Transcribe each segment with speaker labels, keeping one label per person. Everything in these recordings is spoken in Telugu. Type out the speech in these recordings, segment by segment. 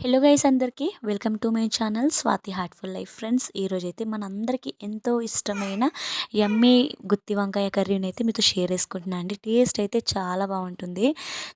Speaker 1: హలో గైస్ అందరికీ welcome to my channel Swathi heartful life friends. ఈరోజైతే మనందరికీ ఎంతో ఇష్టమైన యమ్మీ గుత్తి వంకాయ కర్రీని అయితే మీతో షేర్ చేసుకుంటున్నాను అండి. టేస్ట్ అయితే చాలా బాగుంటుంది.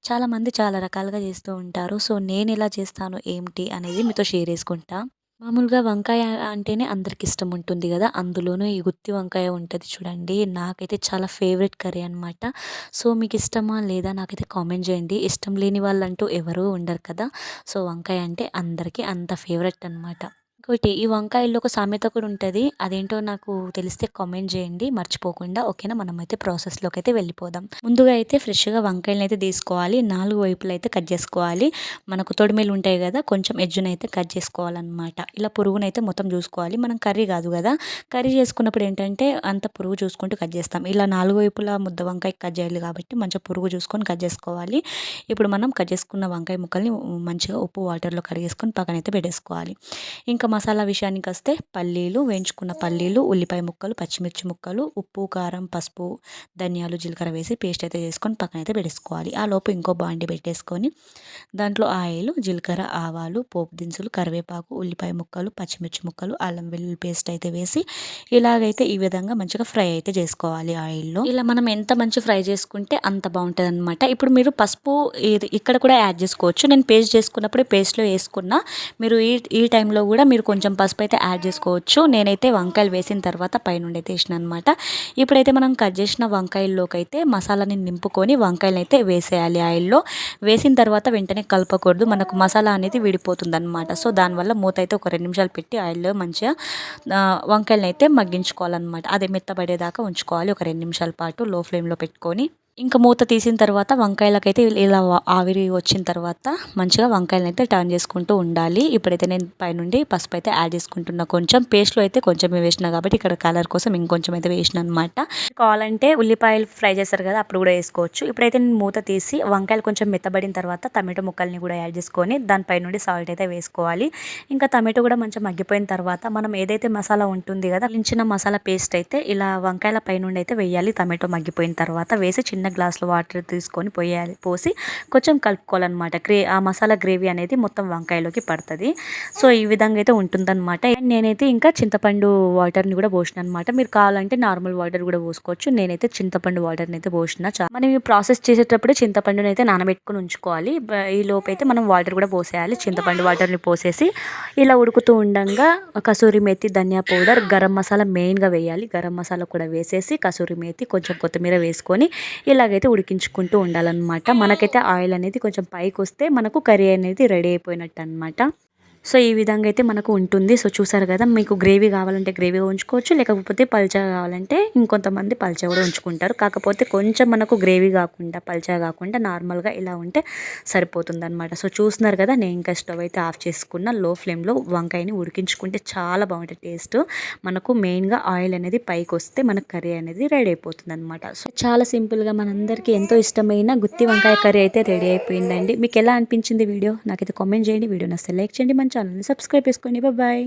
Speaker 1: చాలామంది చాలా రకాలుగా చేస్తూ ఉంటారు. సో నేను ఎలా చేస్తాను ఏంటి అనేది మీతో షేర్ చేసుకుంటా. మామూలుగా వంకాయ అంటేనే అందరికి ఇష్టం ఉంటుంది కదా, అందులోనూ ఈ గుత్తి వంకాయ ఉంటుంది చూడండి, నాకైతే చాలా ఫేవరెట్ కర్రీ అనమాట. సో మీకు ఇష్టమా లేదా నాకైతే కామెంట్ చేయండి. ఇష్టం లేని వాళ్ళంటూ ఎవరూ ఉండరు కదా. సో వంకాయ అంటే అందరికీ అంత ఫేవరెట్ అనమాట. ఇంకోటి ఈ వంకాయల్లో ఒక సామెత కూడా ఉంటుంది, అదేంటో నాకు తెలిస్తే కామెంట్ చేయండి మర్చిపోకుండా. ఓకేనా, మనమైతే ప్రాసెస్లోకి అయితే వెళ్ళిపోదాం. ముందుగా అయితే ఫ్రెష్గా వంకాయలను అయితే తీసుకోవాలి. 4 వైపులు అయితే కట్ చేసుకోవాలి. మనకు తొడిమేలు ఉంటాయి కదా, కొంచెం ఎడ్జునైతే అయితే కట్ చేసుకోవాలన్నమాట. ఇలా పురుగునైతే మొత్తం చూసుకోవాలి. మనం కర్రీ కాదు కదా, కర్రీ చేసుకున్నప్పుడు ఏంటంటే అంత పురుగు చూసుకుంటూ కట్ చేస్తాం. ఇలా 4 వైపులా ముద్ద వంకాయ కట్ చేయాలి కాబట్టి మంచిగా పురుగు చూసుకొని కట్ చేసుకోవాలి. ఇప్పుడు మనం కట్ చేసుకున్న వంకాయ ముక్కల్ని మంచిగా ఉప్పు వాటర్లో కడిగేసుకొని పక్కనైతే పెట్టేసుకోవాలి. ఇంకా మసాలా విషయానికి వస్తే పల్లీలు, వేయించుకున్న పల్లీలు, ఉల్లిపాయ ముక్కలు, పచ్చిమిర్చి ముక్కలు, ఉప్పు, కారం, పసుపు, ధనియాలు, జీలకర్ర వేసి పేస్ట్ అయితే చేసుకొని పక్కన అయితే పెట్టేసుకోవాలి. ఆ లోపు ఇంకో బాండి పెట్టేసుకొని దాంట్లో ఆయిల్, జీలకర్ర, ఆవాలు, పోపు దినుసులు, కరివేపాకు, ఉల్లిపాయ ముక్కలు, పచ్చిమిర్చి ముక్కలు, అల్లం వెల్లుల్లి పేస్ట్ అయితే వేసి ఇలాగైతే ఈ విధంగా మంచిగా ఫ్రై అయితే చేసుకోవాలి ఆయిల్లో. ఇలా మనం ఎంత మంచి ఫ్రై చేసుకుంటే అంత బాగుంటుంది అనమాట. ఇప్పుడు మీరు పసుపు ఇక్కడ కూడా యాడ్ చేసుకోవచ్చు. నేను పేస్ట్ చేసుకున్నప్పుడు పేస్ట్లో వేసుకున్నా. మీరు ఈ టైంలో కూడా మీరు కొంచెం పసుపు అయితే యాడ్ చేసుకోవచ్చు. నేనైతే వంకాయలు వేసిన తర్వాత పైనుండి అయితే వేసిన అనమాట. ఇప్పుడైతే మనం కట్ చేసిన వంకాయల్లోకి అయితే మసాలాని నింపుకొని వంకాయలు అయితే వేసేయాలి. ఆయిల్లో వేసిన తర్వాత వెంటనే కలపకూడదు, మనకు మసాలా అనేది విడిపోతుంది అనమాట. సో దానివల్ల మూత అయితే ఒక 2 నిమిషాలు పెట్టి ఆయిల్లో మంచిగా వంకాయలను అయితే మగ్గించుకోవాలన్నమాట. అదే మెత్తబడేదాకా ఉంచుకోవాలి ఒక 2 నిమిషాల పాటు లో ఫ్లేమ్లో పెట్టుకొని. ఇంకా మూత తీసిన తర్వాత వంకాయలకైతే ఇలా ఆవిరి వచ్చిన తర్వాత మంచిగా వంకాయలను అయితే టర్న్ చేసుకుంటూ ఉండాలి. ఇప్పుడైతే నేను పైనుండి పసుపు అయితే యాడ్ చేసుకుంటున్నా. కొంచెం పేస్ట్లో అయితే కొంచెం వేసిన కాబట్టి ఇక్కడ కలర్ కోసం ఇంకొంచెం అయితే వేసిన అనమాట. కావాలంటే ఉల్లిపాయలు ఫ్రై చేస్తారు కదా, అప్పుడు కూడా వేసుకోవచ్చు. ఇప్పుడైతే నేను మూత తీసి వంకాయలు కొంచెం మెత్తబడిన తర్వాత టమాటో ముక్కల్ని కూడా యాడ్ చేసుకొని దానిపై నుండి సాల్ట్ అయితే వేసుకోవాలి. ఇంకా టమాటో కూడా మంచిగా మగ్గిపోయిన తర్వాత మనం ఏదైతే మసాలా ఉంటుంది కదా, లించిన మసాలా పేస్ట్ అయితే ఇలా వంకాయల పై నుండి అయితే వేయాలి. టమాటో మగ్గిపోయిన తర్వాత వేసి చిన్న గ్లాసులో వాటర్ తీసుకొని పోసి కొంచెం కలుపుకోవాలన్నమాట. ఆ మసాలా గ్రేవీ అనేది మొత్తం వంకాయలోకి పడుతుంది. సో ఈ విధంగా అయితే ఉంటుందన్నమాట. నేనైతే ఇంకా చింతపండు వాటర్ని కూడా పోసిన అనమాట. మీరు కావాలంటే నార్మల్ వాటర్ కూడా పోసుకోవచ్చు. నేనైతే చింతపండు వాటర్ని అయితే పోసిన. మనం ఈ ప్రాసెస్ చేసేటప్పుడు చింతపండుని అయితే నానబెట్టుకుని ఉంచుకోవాలి. ఈ లోపు అయితే మనం వాటర్ కూడా పోసేయాలి. చింతపండు వాటర్ని పోసేసి ఇలా ఉడుకుతూ ఉండగా కసూరి మేతి, ధనియా పౌడర్, గరం మసాలా మెయిన్గా వేయాలి. గరం మసాలా కూడా వేసేసి కసూరి మేతి, కొంచెం కొత్తిమీర వేసుకొని ఇలాగైతే ఉడికించుకుంటూ ఉండాలన్నమాట. మనకైతే ఆయిల్ అనేది కొంచెం పైకి వస్తే మనకు కర్రీ అనేది రెడీ అయిపోయినట్టు అనమాట. సో ఈ విధంగా అయితే మనకు ఉంటుంది. సో చూసారు కదా, మీకు గ్రేవీ కావాలంటే గ్రేవీ ఉంచుకోవచ్చు, లేకపోతే పల్చగా కావాలంటే ఇంకొంతమంది పల్చగా కూడా ఉంచుకుంటారు. కాకపోతే కొంచెం మనకు గ్రేవీ కాకుండా పల్చగా కాకుండా నార్మల్గా ఇలా ఉంటే సరిపోతుంది అనమాట. సో చూస్తున్నారు కదా, నేను ఇంకా స్టవ్ అయితే ఆఫ్ చేసుకున్న. లో ఫ్లేమ్లో వంకాయని ఉడికించుకుంటే చాలా బాగుంటుంది టేస్ట్. మనకు మెయిన్గా ఆయిల్ అనేది పైకి వస్తే మనకు కర్రీ అనేది రెడీ అయిపోతుంది అనమాట. సో చాలా సింపుల్గా మనందరికీ ఎంతో ఇష్టమైన గుత్తి వంకాయ కర్రీ అయితే రెడీ అయిపోయిందండి. మీకు ఎలా అనిపించింది వీడియో నాకైతే కామెంట్ చేయండి. వీడియో నచ్చితే లైక్ చేయండి, మంచి ఛానల్ని సబ్స్క్రైబ్ చేసుకోండి. బాయ్.